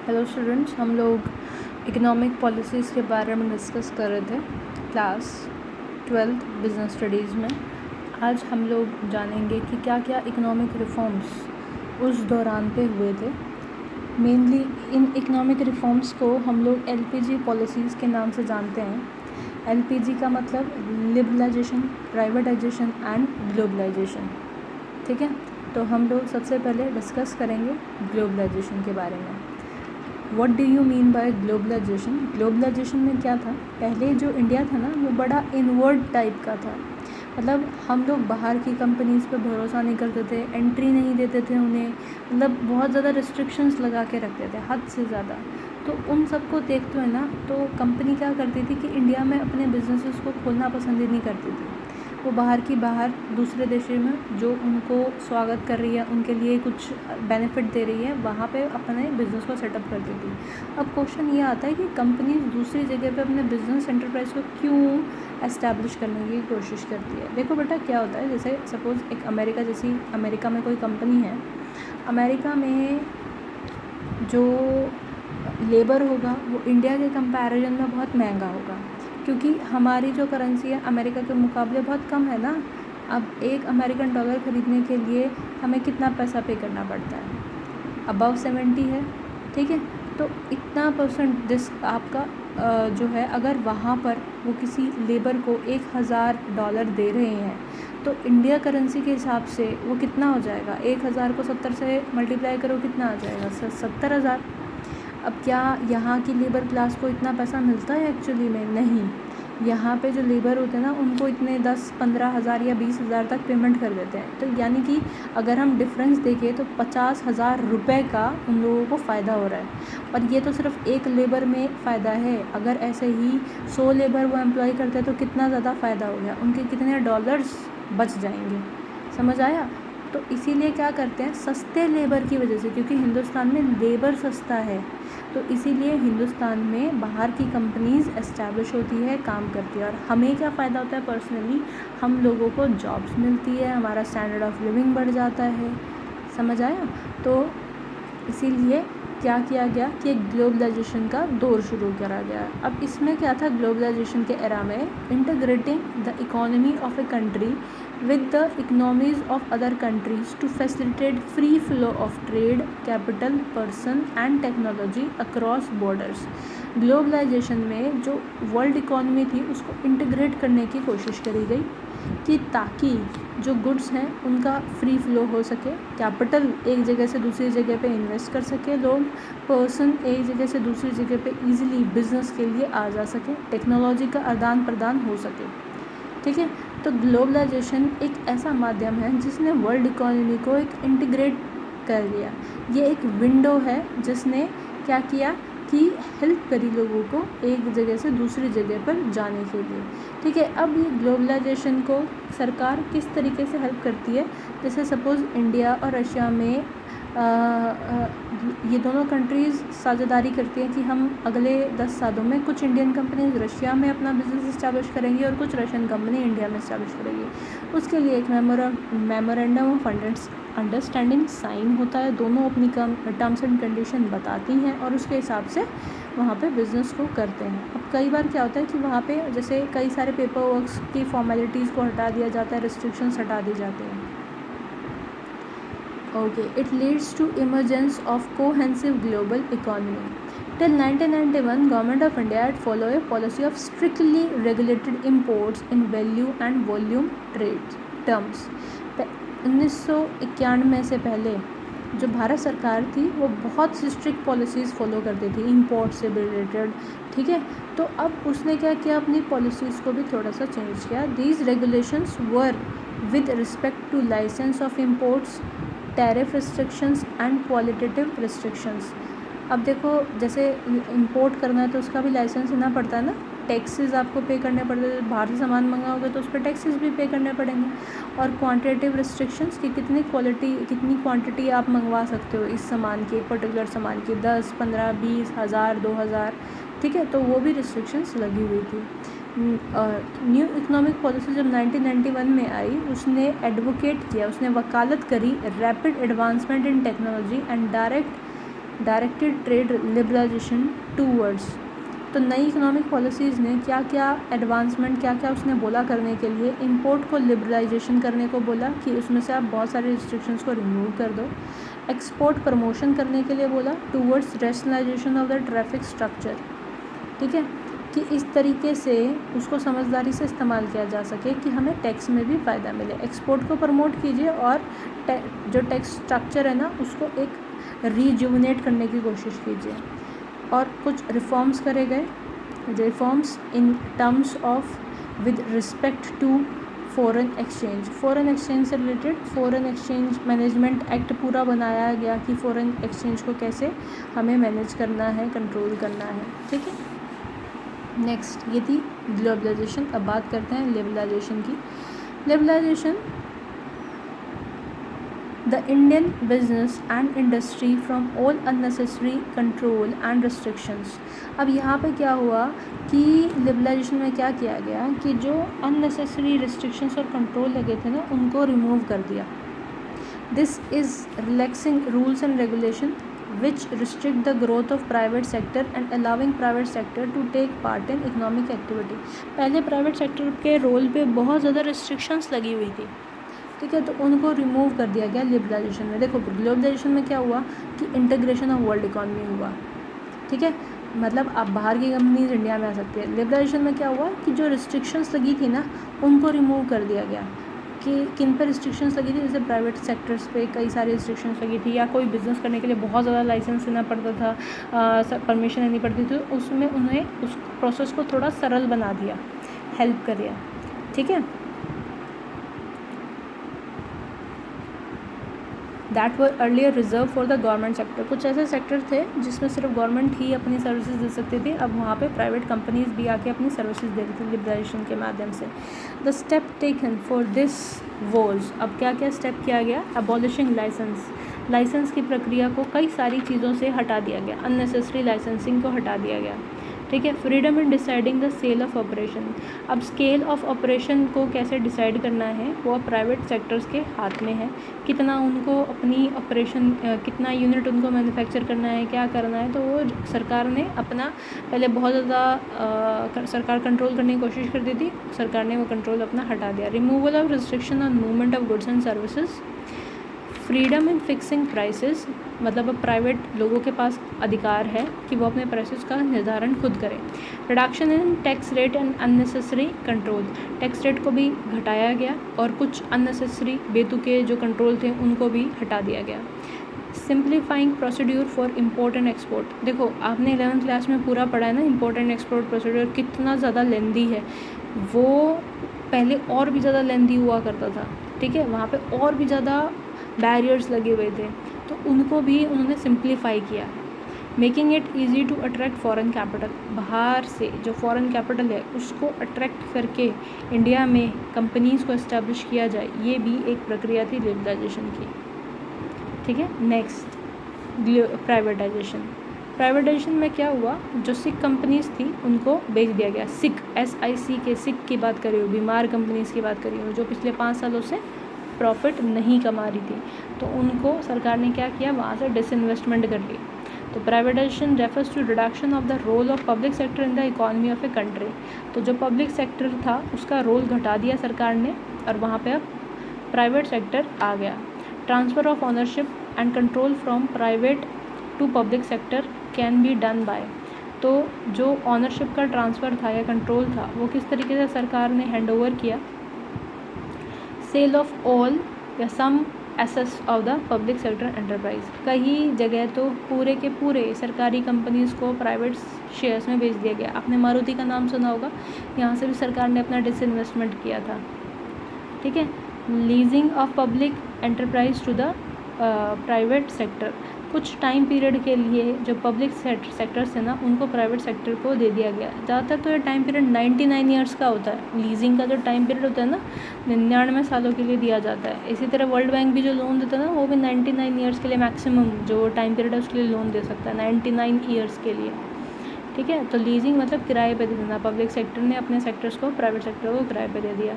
Hello students, हम लोग economic policies के बारे में डिस्कस कर रहे थे क्लास 12th बिजनेस स्टडीज़ में। आज हम लोग जानेंगे कि क्या क्या इकोनॉमिक रिफॉर्म्स उस दौरान पे हुए थे। मेनली इन इकोनॉमिक रिफॉर्म्स को हम लोग एलपीजी पॉलिसीज़ के नाम से जानते हैं। एलपीजी का मतलब लिबरलाइजेशन, प्राइवेटाइजेशन एंड ग्लोबलाइजेशन। ठीक है, तो हम लोग सबसे पहले डिस्कस करेंगे ग्लोबलाइजेशन के बारे में। What do you mean by globalisation? Globalisation में क्या था, पहले जो इंडिया था ना वो बड़ा इनवर्ड टाइप का था। मतलब हम लोग बाहर की कंपनीज़ पे भरोसा नहीं करते थे, एंट्री नहीं देते थे उन्हें, मतलब बहुत ज़्यादा रिस्ट्रिक्शंस लगा के रखते थे, हद से ज़्यादा। तो उन सबको देखते हुए ना तो कंपनी क्या करती थी कि इंडिया में अपने बिजनेसेस को खोलना पसंद ही नहीं करती थी। वो बाहर दूसरे देशों में जो उनको स्वागत कर रही है, उनके लिए कुछ बेनिफिट दे रही है, वहाँ पे अपने बिज़नेस को सेटअप करती थी। अब क्वेश्चन ये आता है कि कंपनी दूसरी जगह पे अपने बिजनेस एंटरप्राइज को क्यों एस्टैब्लिश करने की कोशिश करती है। देखो बेटा, क्या होता है, जैसे सपोज़ एक अमेरिका में कोई कंपनी है। अमेरिका में जो लेबर होगा वो इंडिया के कंपैरिजन में बहुत महंगा होगा, क्योंकि हमारी जो करेंसी है अमेरिका के मुकाबले बहुत कम है ना। अब एक अमेरिकन डॉलर ख़रीदने के लिए हमें कितना पैसा पे करना पड़ता है, अबव 70 है। ठीक है, तो इतना परसेंट आपका जो है, अगर वहाँ पर वो किसी लेबर को $1000 दे रहे हैं तो इंडिया करेंसी के हिसाब से वो कितना हो जाएगा, 1000 को 70 से मल्टीप्लाई करो, कितना आ जाएगा, 70,000। अब क्या यहाँ की लेबर क्लास को इतना पैसा मिलता है एक्चुअली में? नहीं। यहाँ पे जो लेबर होते हैं ना उनको इतने 10-15 हज़ार या 20,000 तक पेमेंट कर देते हैं। तो यानी कि अगर हम डिफरेंस देखें तो 50,000 रुपये का उन लोगों को फ़ायदा हो रहा है। और ये तो सिर्फ एक लेबर में फ़ायदा है, अगर ऐसे ही 100 लेबर वो एम्प्लॉय करते हैं तो कितना ज़्यादा फ़ायदा हो गया, उनके कितने डॉलर्स बच जाएंगे। समझ आया? तो इसीलिए क्या करते हैं, सस्ते लेबर की वजह से, क्योंकि हिंदुस्तान में लेबर सस्ता है, तो इसीलिए हिंदुस्तान में बाहर की कंपनीज़ एस्टैब्लिश होती है, काम करती है। और हमें क्या फ़ायदा होता है पर्सनली, हम लोगों को जॉब्स मिलती है, हमारा स्टैंडर्ड ऑफ लिविंग बढ़ जाता है। समझ आया? तो इसीलिए क्या किया गया कि एक ग्लोबलाइजेशन का दौर शुरू करा गया। अब इसमें क्या था, ग्लोबलाइजेशन के एरा में integrating the economy of a country with the economies of other countries to facilitate free flow of trade, capital, person and technology across borders। Globalisation में जो वर्ल्ड इकोनॉमी थी उसको इंटीग्रेट करने की कोशिश करी गई कि ताकि जो गुड्स हैं उनका फ्री फ्लो हो सके, कैपिटल एक जगह से दूसरी जगह पे इन्वेस्ट कर सके लोग, पर्सन एक जगह से दूसरी जगह पे इजीली बिजनेस के लिए आ जा सके, टेक्नोलॉजी का आदान प्रदान हो सके। ठीक है, तो ग्लोबलाइजेशन एक ऐसा माध्यम है जिसने वर्ल्ड इकोनॉमी को एक इंटीग्रेट कर दिया। ये एक विंडो है जिसने क्या किया कि हेल्प करी लोगों को एक जगह से दूसरी जगह पर जाने के लिए। ठीक है, अब ये ग्लोबलाइजेशन को सरकार किस तरीके से हेल्प करती है, जैसे सपोज़ इंडिया और रशिया में ये दोनों कंट्रीज़ साझेदारी करती हैं कि हम अगले 10 सालों में कुछ इंडियन कंपनीज रशिया में अपना बिजनेस इस्टेब्लिश करेंगी और कुछ रशियन कंपनी इंडिया में इस्टेब्लिश करेगी। उसके लिए एक मेमोरेंडम ऑफ अंडरस्टैंडिंग साइन होता है, दोनों अपनी टर्म्स एंड कंडीशन बताती हैं और उसके हिसाब से वहाँ पे बिज़नेस को करते हैं। अब कई बार क्या होता है कि वहाँ पे जैसे कई सारे पेपर वर्क्स की फॉर्मेलिटीज़ को हटा दिया जाता है, रिस्ट्रिक्शंस हटा दी जाती हैं। Okay, it leads to emergence of cohesive global economy. Till 1991, Government of India had followed a policy of strictly regulated imports in value and volume trade terms. 1991 से पहले जो भारत सरकार थी वो बहुत सी स्ट्रिक्ट पॉलिसीज़ फॉलो करती थी इंपोर्ट से रिलेटेड। ठीक है, तो अब उसने क्या किया, अपनी पॉलिसीज़ को भी थोड़ा सा चेंज किया। These regulations were with respect to licence of imports, tariff restrictions and qualitative restrictions. अब देखो, जैसे इंपोर्ट करना है तो उसका भी लाइसेंस लेना पड़ता है ना, टैक्सेस आपको पे करने पड़ते हैं, बाहर से सामान मंगाओगे तो उस पर टैक्सेस भी पे करने पड़ेंगे। और क्वांटिटेटिव रिस्ट्रिक्शंस कि कितनी क्वांटिटी आप मंगवा सकते हो इस सामान की, पर्टिकुलर सामान की, 10, 15, 20, 1000, 2000। ठीक है, तो वो भी रिस्ट्रिक्शंस लगी हुई थी। न्यू इकोनॉमिक पॉलिसी जब 1991 में आई, उसने एडवोकेट किया, उसने वकालत करी rapid advancement in technology and directed trade liberalisation towards. तो नई इकोनॉमिक पॉलिसीज़ ने क्या क्या एडवांसमेंट, क्या क्या उसने बोला करने के लिए, इंपोर्ट को लिबरलाइजेशन करने को बोला कि उसमें से आप बहुत सारे रिस्ट्रिक्शंस को रिमूव कर दो। एक्सपोर्ट प्रमोशन करने के लिए बोला towards rationalisation of the traffic structure, ठीक है, कि इस तरीके से उसको समझदारी से इस्तेमाल किया जा सके कि हमें टैक्स में भी फ़ायदा मिले। एक्सपोर्ट को प्रमोट कीजिए और जो टैक्स स्ट्रक्चर है ना उसको एक रीजुवनेट करने की कोशिश कीजिए। और कुछ रिफॉर्म्स करे गए, reforms in terms of with respect to foreign exchange से related foreign exchange management act पूरा बनाया गया कि फ़ॉरेन एक्सचेंज को कैसे हमें मैनेज करना है, कंट्रोल करना है, ठीक है। नेक्स्ट ये थी ग्लोबलाइजेशन। अब बात करते हैं लिबरलाइजेशन की। Liberalisation the Indian business and industry from all unnecessary control and restrictions. अब यहाँ पे क्या हुआ कि लिबरलाइजेशन में क्या किया गया कि जो अननेसेसरी रिस्ट्रिक्शंस और कंट्रोल लगे थे ना उनको रिमूव कर दिया। This is relaxing rules and regulation which restrict the growth of private sector and allowing private sector to take part in economic activity। पहले प्राइवेट सेक्टर के रोल पे बहुत ज़्यादा रिस्ट्रिक्शंस लगी हुई थी, ठीक है, तो उनको रिमूव कर दिया गया लिबरलाइजेशन में। देखो ग्लोबलाइजेशन में क्या हुआ कि इंटीग्रेशन ऑफ वर्ल्ड इकॉनमी हुआ, ठीक है, मतलब अब बाहर की कंपनीज इंडिया में आ सकती है। लिबरलाइजेशन में क्या हुआ कि जो रिस्ट्रिक्शंस लगी थी ना उनको रिमूव कर दिया गया। कि किन पर रिस्ट्रिक्शंस लगी थी, जैसे प्राइवेट सेक्टर्स पे कई सारी रिस्ट्रिक्शंस लगी थी, या कोई बिज़नेस करने के लिए बहुत ज़्यादा लाइसेंस लेना पड़ता था, परमिशन लेनी पड़ती थी, तो उसमें उन्हें उस प्रोसेस को थोड़ा सरल बना दिया, हेल्प कर दिया, ठीक है। That were earlier reserve for the government sector. कुछ ऐसे सेक्टर थे जिसमें सिर्फ गवर्नमेंट ही अपनी सर्विसेज दे सकती थी, अब वहाँ पे प्राइवेट कंपनीज भी आके अपनी सर्विसेज दे रही थी लिबरलाइजेशन के माध्यम से। The step taken for this was, अब क्या क्या स्टेप किया गया, अबॉलिशिंग लाइसेंस की प्रक्रिया को कई सारी चीज़ों से हटा दिया गया, अननेसेसरी लाइसेंसिंग को हटा दिया गया, ठीक है। Freedom in deciding the sale of operation. अब स्केल ऑफ ऑपरेशन को कैसे डिसाइड करना है वो प्राइवेट सेक्टर्स के हाथ में है, कितना उनको अपनी ऑपरेशन, कितना यूनिट उनको मैन्युफैक्चर करना है, क्या करना है, तो वो सरकार ने अपना पहले बहुत ज़्यादा सरकार कंट्रोल करने की कोशिश करती थी, सरकार ने वो कंट्रोल अपना हटा दिया। Removal of restriction on movement of goods and services. Freedom in fixing prices, मतलब अब प्राइवेट लोगों के पास अधिकार है कि वो अपने प्राइसेस का निर्धारण खुद करें। Reduction in tax rate and unnecessary control, tax rate को भी घटाया गया और कुछ अननेसेसरी बेतुके जो कंट्रोल थे उनको भी हटा दिया गया। Simplifying procedure for import and export. देखो आपने 11th क्लास में पूरा पढ़ा है ना, इम्पोर्ट एंड एक्सपोर्ट प्रोसीड्यूर कितना ज़्यादा लेंदी है, वो पहले और भी ज़्यादा लेंदी हुआ करता था, ठीक है, वहाँ पे और भी ज़्यादा बैरियर्स लगे हुए थे, तो उनको भी उन्होंने सिंप्लीफाई किया। Making it easy to attract foreign capital, बाहर से जो फॉरेन कैपिटल है उसको अट्रैक्ट करके इंडिया में कंपनीज़ को इस्टेब्लिश किया जाए, ये भी एक प्रक्रिया थी लिबरलाइजेशन की, ठीक है। नेक्स्ट प्राइवेटाइजेशन में क्या हुआ, जो सिक कंपनीज़ थी उनको बेच दिया गया। सिक SIC के सिक की बात करी हो, बीमार कंपनीज़ की बात करी हो, जो पिछले 5 सालों से प्रॉफिट नहीं कमा रही थी, तो उनको सरकार ने क्या किया, वहाँ से डिसइन्वेस्टमेंट कर ली। तो privatisation refers to reduction of the role of public sector in the economy of a country. तो जो पब्लिक सेक्टर था उसका रोल घटा दिया सरकार ने और वहाँ पे अब प्राइवेट सेक्टर आ गया। Transfer of ownership and control from private to public sector can be done by. तो जो ऑनरशिप का ट्रांसफ़र था या कंट्रोल था वो किस तरीके से सरकार ने हैंड ओवर किया, सेल ऑफ ऑल या some assets of the public sector enterprise. कई जगह तो पूरे के पूरे सरकारी कंपनीज़ को प्राइवेट शेयर्स में बेच दिया गया। आपने मारुति का नाम सुना होगा, यहाँ से भी सरकार ने अपना डिसइन्वेस्टमेंट किया था, ठीक है। Leasing of public enterprise to the private sector, कुछ टाइम पीरियड के लिए जो पब्लिक सेक्टर्स है ना उनको प्राइवेट सेक्टर को दे दिया गया। ज़्यादातर तो ये टाइम पीरियड 99 ईयर्स का होता है, लीजिंग का जो टाइम पीरियड होता है ना 99 सालों के लिए दिया जाता है। इसी तरह वर्ल्ड बैंक भी जो लोन देता है ना वो भी 99 ईयर्स के लिए मैक्सिमम जो टाइम पीरियड है उसके लिए लोन दे सकता है, 99 ईयर्स के लिए, ठीक है। तो लीजिंग मतलब किराए पे दे देना, पब्लिक सेक्टर ने अपने सेक्टर्स को प्राइवेट सेक्टर को किराए पे दे दिया।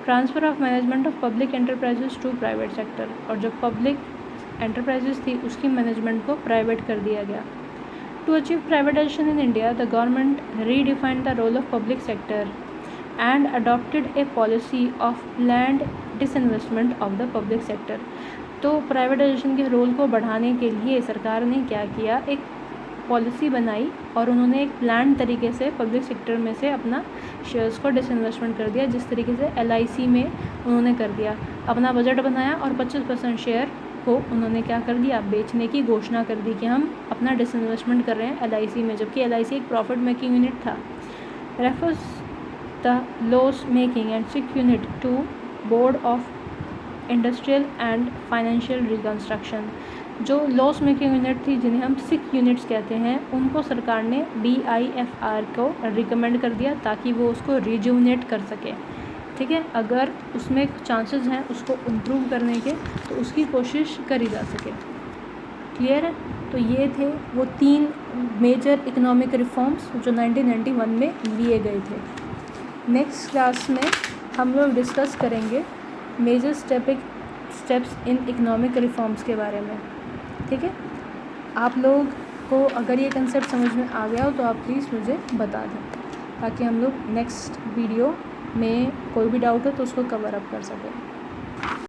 Transfer of management of public enterprises to private sector, और जो पब्लिक एंटरप्राइजेस थी उसकी मैनेजमेंट को प्राइवेट कर दिया गया। To achieve privatisation in India, the government redefined the role of public sector and adopted a policy of land disinvestment of the public sector. तो privatisation के रोल को बढ़ाने के लिए सरकार ने क्या किया, एक पॉलिसी बनाई और उन्होंने एक प्लान तरीके से पब्लिक सेक्टर में से अपना शेयर्स को डिसइन्वेस्टमेंट कर दिया, जिस तरीके से LIC में उन्होंने कर दिया। अपना बजट बनाया और 25% शेयर को उन्होंने क्या कर दिया, बेचने की घोषणा कर दी कि हम अपना डिसइन्वेस्टमेंट कर रहे हैं LIC में, जबकि LIC एक प्रॉफिट मेकिंग यूनिट था। Refers the loss making and sick unit to board of industrial and financial reconstruction. जो लॉस मेकिंग यूनिट थी, जिन्हें हम सिक यूनिट्स कहते हैं, उनको सरकार ने BIFR को रिकमेंड कर दिया ताकि वो उसको रिजुविनेट कर सके। ठीक है, अगर उसमें चांसेस हैं उसको इम्प्रूव करने के तो उसकी कोशिश करी जा सके। क्लियर है? तो ये थे वो 3 मेजर इकोनॉमिक रिफॉर्म्स जो 1991 में लिए गए थे। नेक्स्ट क्लास में हम लोग डिस्कस करेंगे major steps in economic reforms के बारे में। ठीक है, आप लोग को अगर ये कंसेप्ट समझ में आ गया हो तो आप प्लीज़ मुझे बता दें ताकि हम लोग नेक्स्ट वीडियो में कोई भी डाउट हो तो उसको कवर अप कर सकें।